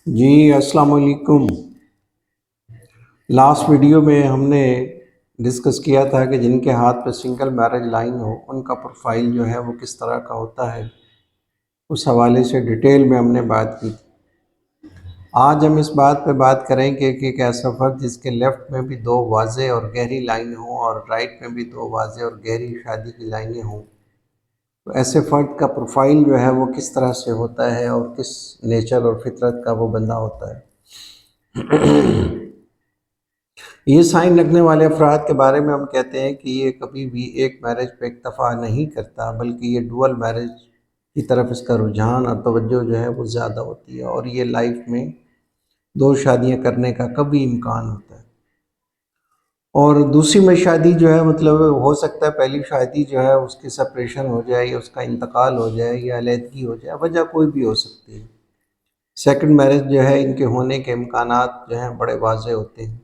جی السلام علیکم۔ Last video میں ہم نے ڈسکس کیا تھا کہ جن کے ہاتھ پہ سنگل میرج لائن ہو ان کا پروفائل جو ہے وہ کس طرح کا ہوتا ہے، اس حوالے سے ڈیٹیل میں ہم نے بات کی تھی۔ آج ہم اس بات پہ بات کریں گے کہ ایک ایسا فرد جس کے لیفٹ میں بھی دو واضح اور گہری لائن ہوں اور رائٹ میں بھی دو واضح اور گہری شادی کی لائنیں ہوں، تو ایسے فرد کا پروفائل جو ہے وہ کس طرح سے ہوتا ہے اور کس نیچر اور فطرت کا وہ بندہ ہوتا ہے۔ یہ سائن رکھنے والے افراد کے بارے میں ہم کہتے ہیں کہ یہ کبھی بھی ایک میرج پہ اکتفا نہیں کرتا، بلکہ یہ ڈوول میرج کی طرف اس کا رجحان اور توجہ جو ہے وہ زیادہ ہوتی ہے، اور یہ لائف میں دو شادیاں کرنے کا کبھی امکان ہوتا ہے۔ اور دوسری میں شادی جو ہے مطلب ہو سکتا ہے پہلی شادی جو ہے اس کی سپریشن ہو جائے یا اس کا انتقال ہو جائے یا علیحدگی ہو جائے، وجہ کوئی بھی ہو سکتی ہے۔ سیکنڈ میرج جو ہے ان کے ہونے کے امکانات جو ہیں بڑے واضح ہوتے ہیں،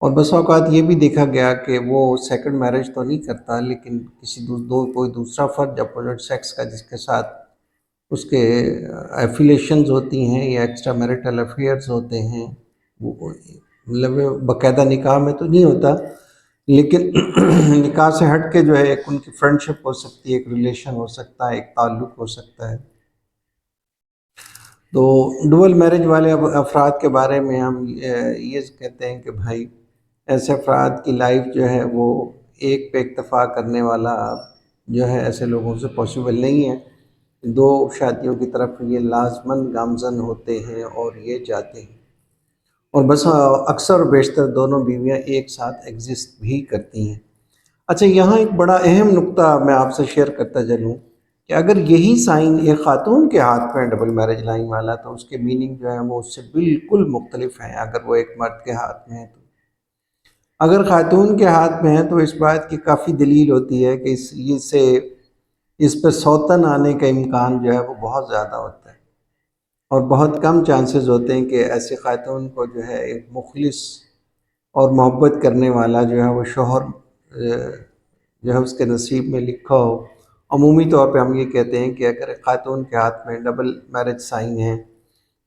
اور بس اوقات یہ بھی دیکھا گیا کہ وہ سیکنڈ میرج تو نہیں کرتا، لیکن کسی کوئی دوسرا فرد اپوزٹ سیکس کا جس کے ساتھ اس کے ایفیلیشنز ہوتی ہیں یا ایکسٹرا میریٹل افیئرز ہوتے ہیں، وہ مطلب باقاعدہ نکاح میں تو نہیں ہوتا، لیکن نکاح سے ہٹ کے جو ہے ایک ان کی فرینڈشپ ہو سکتی ہے، ایک ریلیشن ہو سکتا ہے، ایک تعلق ہو سکتا ہے۔ تو ڈوول میرج والے افراد کے بارے میں ہم یہ کہتے ہیں کہ بھائی ایسے افراد کی لائف جو ہے وہ ایک پہ اکتفا کرنے والا جو ہے ایسے لوگوں سے پاسبل نہیں ہے۔ دو شادیوں کی طرف یہ لازماً گامزن ہوتے ہیں اور یہ جاتے ہیں، اور بس اکثر و بیشتر دونوں بیویاں ایک ساتھ ایگزسٹ بھی کرتی ہیں۔ اچھا، یہاں ایک بڑا اہم نقطہ میں آپ سے شیئر کرتا چلوں کہ اگر یہی سائن ایک خاتون کے ہاتھ میں ڈبل میرج لائن والا، تو اس کے میننگ جو ہے وہ اس سے بالکل مختلف ہیں اگر وہ ایک مرد کے ہاتھ میں ہے تو۔ اگر خاتون کے ہاتھ میں ہے تو اس بات کی کافی دلیل ہوتی ہے کہ اس پہ سوتن آنے کا امکان جو ہے وہ بہت زیادہ ہوتا ہے، اور بہت کم چانسز ہوتے ہیں کہ ایسی خاتون کو جو ہے ایک مخلص اور محبت کرنے والا جو ہے وہ شوہر جو ہے اس کے نصیب میں لکھا ہو۔ عمومی طور پہ ہم یہ کہتے ہیں کہ اگر خاتون کے ہاتھ میں ڈبل میرج سائن ہے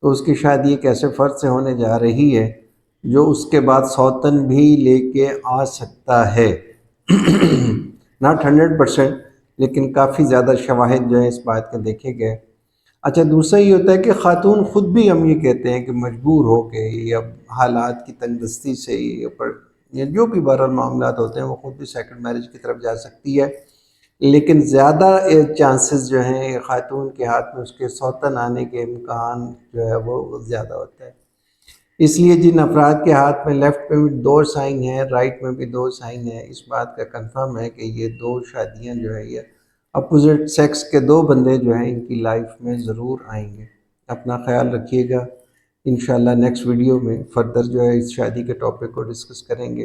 تو اس کی شادی ایک ایسے فرد سے ہونے جا رہی ہے جو اس کے بعد سوتن بھی لے کے آ سکتا ہے۔ ناٹ 100%، لیکن کافی زیادہ شواہد جو ہیں اس بات کے دیکھے گئے۔ اچھا، دوسرا یہ ہوتا ہے کہ خاتون خود بھی ہم یہ کہتے ہیں کہ مجبور ہو کے یا حالات کی تنگ دستی سے یا جو بھی بہرحال معاملات ہوتے ہیں وہ خود بھی سیکنڈ میرج کی طرف جا سکتی ہے، لیکن زیادہ چانسز جو ہیں خاتون کے ہاتھ میں اس کے سوتن آنے کے امکان جو ہے وہ زیادہ ہوتا ہے۔ اس لیے جن افراد کے ہاتھ میں لیفٹ میں بھی دو سائن ہیں، رائٹ میں بھی دو سائن ہیں، اس بات کا کنفرم ہے کہ یہ دو شادیاں جو ہے یہ اپوزٹ سیکس کے دو بندے جو ہیں ان کی لائف میں ضرور آئیں گے۔ اپنا خیال رکھیے گا۔ انشاءاللہ نیکسٹ ویڈیو میں فردر جو ہے اس شادی کے ٹاپک کو ڈسکس کریں گے۔